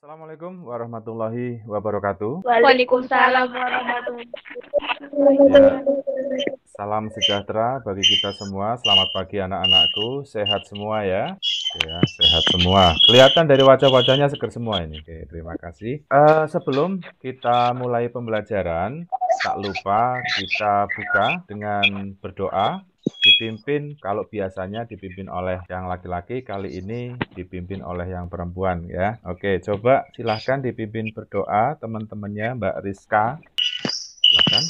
Assalamualaikum warahmatullahi wabarakatuh. Waalaikumsalam warahmatullahi Ya, wabarakatuh. salam sejahtera bagi kita semua. Selamat pagi anak-anakku. Sehat semua ya. Ya, sehat semua. Kelihatan dari wajah-wajahnya seger semua ini. Oke, terima kasih. Sebelum kita mulai pembelajaran, tak lupa kita buka dengan berdoa. Dipimpin, kalau biasanya dipimpin oleh yang laki-laki, kali ini dipimpin oleh yang perempuan ya. Oke, coba silahkan dipimpin berdoa teman-temannya Mbak Rizka. Silahkan.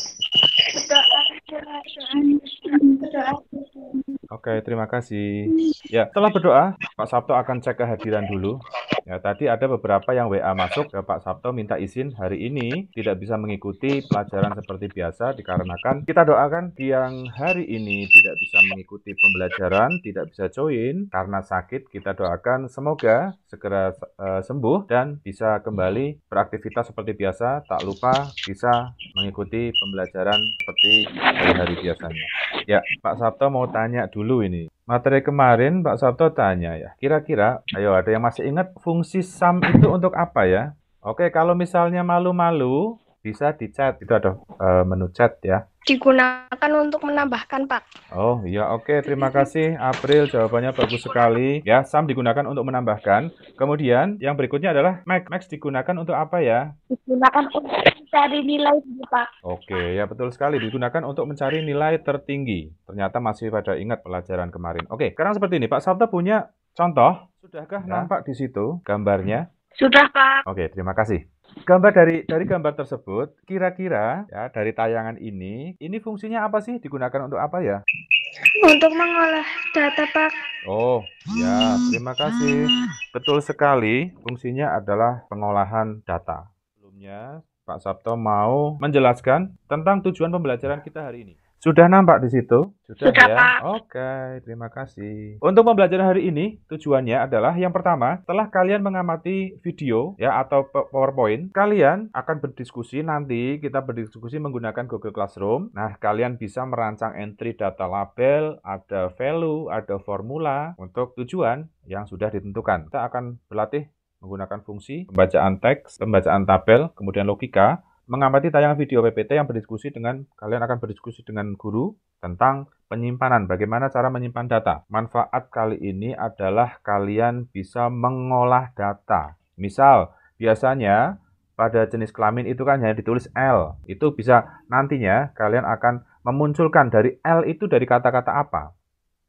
Oke, terima kasih. Ya, setelah berdoa, Pak Sabto akan cek kehadiran dulu. Ya, tadi ada beberapa yang WA masuk ke Pak Sabto minta izin hari ini tidak bisa mengikuti pelajaran seperti biasa dikarenakan kita doakan yang hari ini tidak bisa mengikuti pembelajaran, tidak bisa join karena sakit. Kita doakan semoga segera sembuh dan bisa kembali beraktivitas seperti biasa. Tak lupa bisa mengikuti pembelajaran seperti hari-hari biasanya. Ya, Pak Sabto mau tanya dulu ini. Materi kemarin Pak Sabto tanya ya, kira-kira, ayo ada yang masih ingat fungsi sum itu untuk apa ya? Oke, kalau misalnya malu-malu, bisa di chat, itu ada menu chat ya. Digunakan untuk menambahkan, Pak. Oh iya, oke, terima kasih April, jawabannya bagus sekali. Ya, sum digunakan untuk menambahkan. Kemudian yang berikutnya adalah max. Max digunakan untuk apa ya? Digunakan untuk mencari nilai, Pak. Oke, ya betul sekali. Digunakan untuk mencari nilai tertinggi. Ternyata masih pada ingat pelajaran kemarin. Oke, sekarang seperti ini. Pak Sabto punya contoh. Sudahkah nampak di situ gambarnya? Sudah, Pak. Oke, terima kasih. Gambar dari gambar tersebut, kira-kira ya dari tayangan ini fungsinya apa sih? Digunakan untuk apa ya? Untuk mengolah data, Pak. Oh, ya, terima kasih. Betul sekali, fungsinya adalah pengolahan data. Sebelumnya, Pak Sabto mau menjelaskan tentang tujuan pembelajaran kita hari ini. Sudah nampak di situ? Sudah ya? Pak. Oke, terima kasih. Untuk pembelajaran hari ini, tujuannya adalah yang pertama, setelah kalian mengamati video ya atau PowerPoint, kalian akan berdiskusi nanti kita berdiskusi menggunakan Google Classroom. Nah, kalian bisa merancang entry data label, ada value, ada formula untuk tujuan yang sudah ditentukan. Kita akan berlatih menggunakan fungsi pembacaan teks, pembacaan tabel, kemudian logika, mengamati tayangan video PPT yang berdiskusi dengan, kalian akan berdiskusi dengan guru tentang penyimpanan, bagaimana cara menyimpan data. Manfaat kali ini adalah kalian bisa mengolah data. Misal, biasanya pada jenis kelamin itu kan hanya ditulis L. Itu bisa nantinya kalian akan memunculkan dari L itu dari kata-kata apa.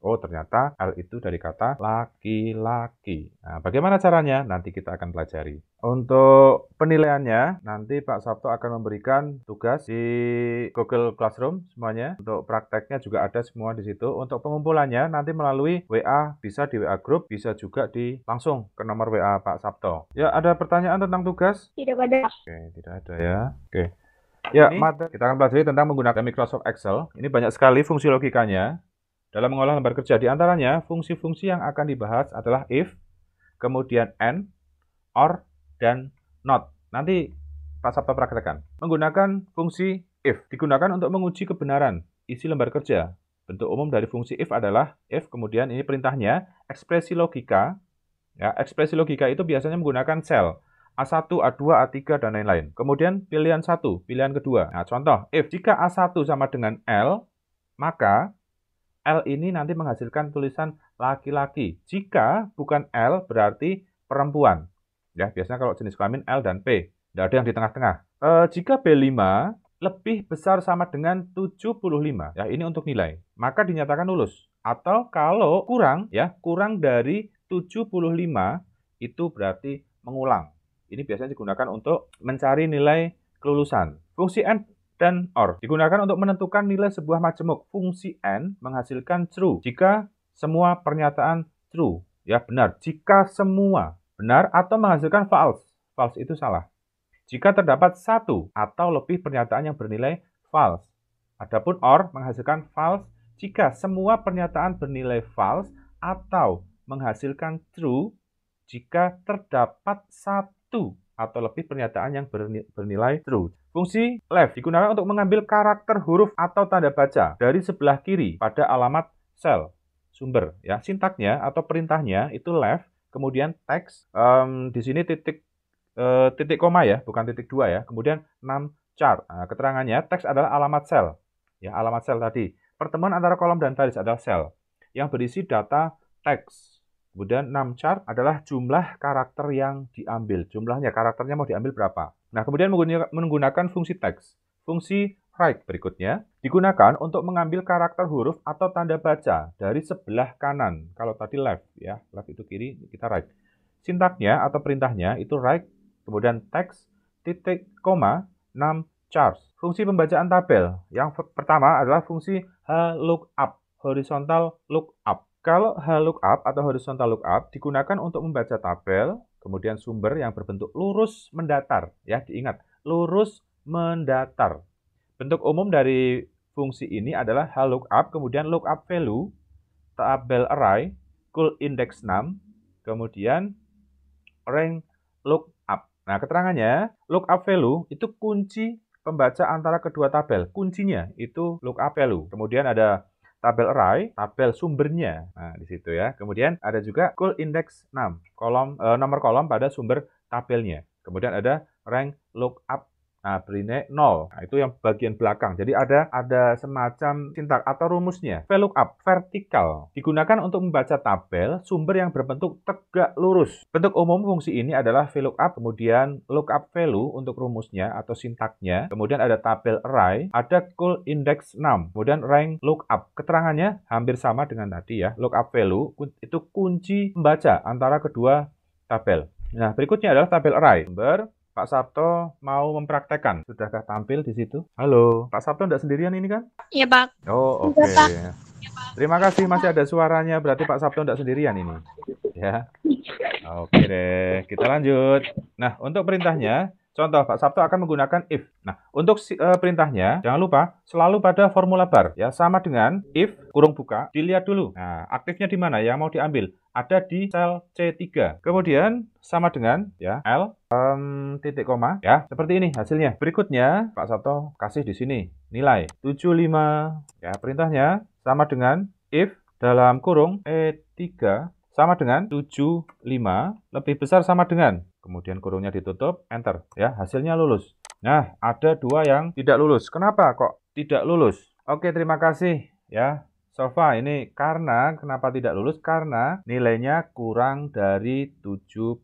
Oh, ternyata L itu dari kata laki-laki. Nah, bagaimana caranya? Nanti kita akan pelajari. Untuk penilaiannya, nanti Pak Sabto akan memberikan tugas di Google Classroom semuanya. Untuk prakteknya juga ada semua di situ. Untuk pengumpulannya, nanti melalui WA, bisa di WA Group, bisa juga langsung ke nomor WA Pak Sabto. Ya, ada pertanyaan tentang tugas? Tidak ada. Oke, tidak ada ya. Oke. Ya, kita akan pelajari tentang menggunakan Microsoft Excel. Ini banyak sekali fungsi logikanya. Dalam mengolah lembar kerja, di antaranya fungsi-fungsi yang akan dibahas adalah if, kemudian and, or, dan not. Nanti Pak Sabto praktekkan. Menggunakan fungsi if, digunakan untuk menguji kebenaran isi lembar kerja. Bentuk umum dari fungsi if adalah if, kemudian ini perintahnya, ekspresi logika. Ya, ekspresi logika itu biasanya menggunakan sel. A1, A2, A3, dan lain-lain. Kemudian pilihan 1, pilihan kedua. Nah, contoh, if jika A1 sama dengan L, maka L ini nanti menghasilkan tulisan laki-laki. Jika bukan L berarti perempuan. Ya, biasanya kalau jenis kelamin L dan P. Tidak ada yang di tengah-tengah. Jika B5 lebih besar sama dengan 75, ya ini untuk nilai, maka dinyatakan lulus. Atau kalau kurang, ya kurang dari 75, itu berarti mengulang. Ini biasanya digunakan untuk mencari nilai kelulusan. Fungsi AND dan OR digunakan untuk menentukan nilai sebuah majemuk. Fungsi AND menghasilkan true jika semua pernyataan true, ya benar. Jika semua benar atau menghasilkan false. False itu salah. Jika terdapat satu atau lebih pernyataan yang bernilai false. Adapun OR menghasilkan false jika semua pernyataan bernilai false atau menghasilkan true jika terdapat satu atau lebih pernyataan yang bernilai true. Fungsi left digunakan untuk mengambil karakter huruf atau tanda baca dari sebelah kiri pada alamat sel sumber. Ya, sintaknya atau perintahnya itu left, kemudian teks. Di sini titik titik koma ya, bukan titik 2 ya. Kemudian 6 chart. Nah, keterangannya teks adalah alamat sel. Ya, alamat sel tadi. Pertemuan antara kolom dan baris adalah sel yang berisi data teks. Kemudian 6 chart adalah jumlah karakter yang diambil. Jumlahnya, karakternya mau diambil berapa. Nah, kemudian menggunakan fungsi teks. Fungsi right berikutnya digunakan untuk mengambil karakter huruf atau tanda baca dari sebelah kanan. Kalau tadi left ya, left itu kiri, kita right. Sintaknya atau perintahnya itu right, kemudian teks, titik, koma, 6 charts. Fungsi pembacaan tabel. Yang pertama adalah fungsi lookup, horizontal lookup. Kalau lookup atau horizontal lookup digunakan untuk membaca tabel, kemudian sumber yang berbentuk lurus mendatar. Ya, diingat, lurus mendatar. Bentuk umum dari fungsi ini adalah lookup, kemudian lookup value, tabel array, cool index 6, kemudian rank lookup. Nah, keterangannya, lookup value itu kunci pembaca antara kedua tabel. Kuncinya itu lookup value. Kemudian ada tabel array, tabel sumbernya. Nah, di situ ya. Kemudian ada juga cool index 6, nomor kolom pada sumber tabelnya. Kemudian ada rank lookup. Nah, berinnya 0. Nah, itu yang bagian belakang. Jadi ada semacam sintak atau rumusnya. VLOOKUP, vertikal. Digunakan untuk membaca tabel sumber yang berbentuk tegak lurus. Bentuk umum fungsi ini adalah VLOOKUP, kemudian lookup value untuk rumusnya atau sintaknya. Kemudian ada tabel array, ada cool index 6. Kemudian rank lookup. Keterangannya hampir sama dengan tadi ya. Lookup value itu kunci membaca antara kedua tabel. Nah, berikutnya adalah tabel array. Sumber Pak Sabto mau mempraktekkan. Sudahkah tampil di situ? Halo, Pak Sabto tidak sendirian ini kan? Iya, Pak. Oh, oke. Terima kasih, masih ada suaranya. Berarti Pak Sabto tidak sendirian ini. Ya. Oke deh, kita lanjut. Nah, untuk perintahnya, contoh Pak Sabto akan menggunakan if. Nah, untuk perintahnya, jangan lupa selalu pada formula bar. Ya, sama dengan if, kurung buka, dilihat dulu. Nah, aktifnya di mana yang mau diambil? Ada di sel C3. Kemudian sama dengan ya L titik koma ya, seperti ini hasilnya. Berikutnya Pak Sabto kasih di sini nilai 75. Ya, perintahnya sama dengan if dalam kurung E3 sama dengan 75 lebih besar sama dengan, kemudian kurungnya ditutup, enter ya, hasilnya lulus. Nah, ada dua yang tidak lulus. Kenapa kok tidak lulus? Oke, terima kasih ya. Sofa ini kenapa tidak lulus? Karena nilainya kurang dari 75.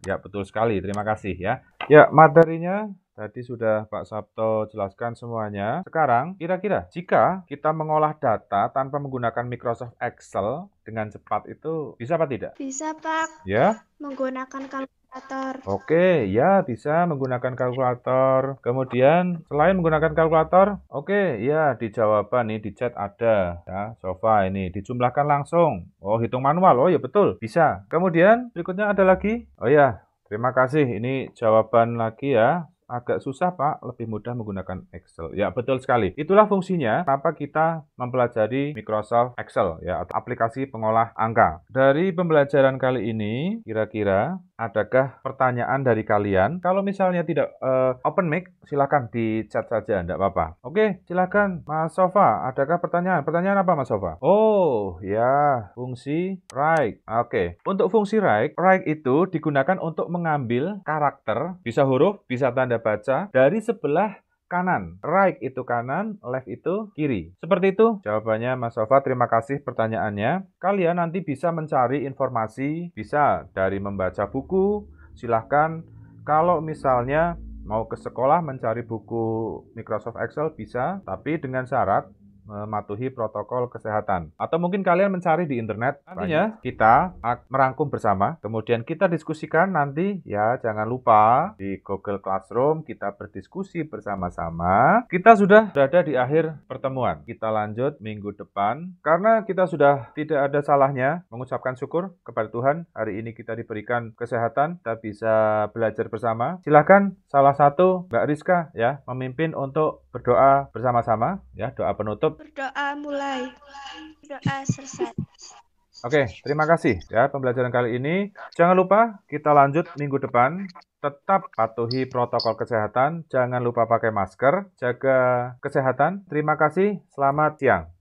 Ya, betul sekali. Terima kasih ya. Ya, materinya tadi sudah Pak Sabto jelaskan semuanya. Sekarang, kira-kira jika kita mengolah data tanpa menggunakan Microsoft Excel dengan cepat itu bisa apa tidak? Bisa, Pak. Ya? Menggunakan kalkulator. Oke, ya bisa menggunakan kalkulator. Kemudian selain menggunakan kalkulator, oke, ya di jawaban nih di chat ada ya, Sofa ini dijumlahkan langsung. Oh, hitung manual. Oh ya betul, bisa. Kemudian berikutnya ada lagi. Oh ya, terima kasih. Ini jawaban lagi ya. Agak susah Pak, lebih mudah menggunakan Excel. Ya, betul sekali. Itulah fungsinya kenapa kita mempelajari Microsoft Excel ya, atau aplikasi pengolah angka. Dari pembelajaran kali ini, kira-kira adakah pertanyaan dari kalian? Kalau misalnya tidak open mic, silakan di chat saja, enggak apa-apa. Oke, silakan Mas Sofa, adakah pertanyaan? Pertanyaan apa Mas Sofa? Oh, ya, fungsi right. Oke, untuk fungsi right itu digunakan untuk mengambil karakter, bisa huruf, bisa tanda baca dari sebelah kanan. Right itu kanan, left itu kiri. Seperti itu jawabannya Mas Sofa. Terima kasih pertanyaannya. Kalian nanti bisa mencari informasi, bisa dari membaca buku. Silahkan kalau misalnya mau ke sekolah mencari buku Microsoft Excel bisa, tapi dengan syarat mematuhi protokol kesehatan. Atau mungkin kalian mencari di internet. Nantinya kita merangkum bersama, kemudian kita diskusikan nanti ya, jangan lupa di Google Classroom kita berdiskusi bersama-sama. Kita sudah berada di akhir pertemuan. Kita lanjut minggu depan. Karena kita sudah tidak ada salahnya mengucapkan syukur kepada Tuhan. Hari ini kita diberikan kesehatan, kita bisa belajar bersama. Silahkan salah satu Mbak Rizka ya memimpin untuk berdoa bersama-sama ya, doa penutup. Berdoa mulai. Doa selesai. Oke, terima kasih ya pembelajaran kali ini. Jangan lupa kita lanjut minggu depan. Tetap patuhi protokol kesehatan. Jangan lupa pakai masker. Jaga kesehatan. Terima kasih. Selamat siang.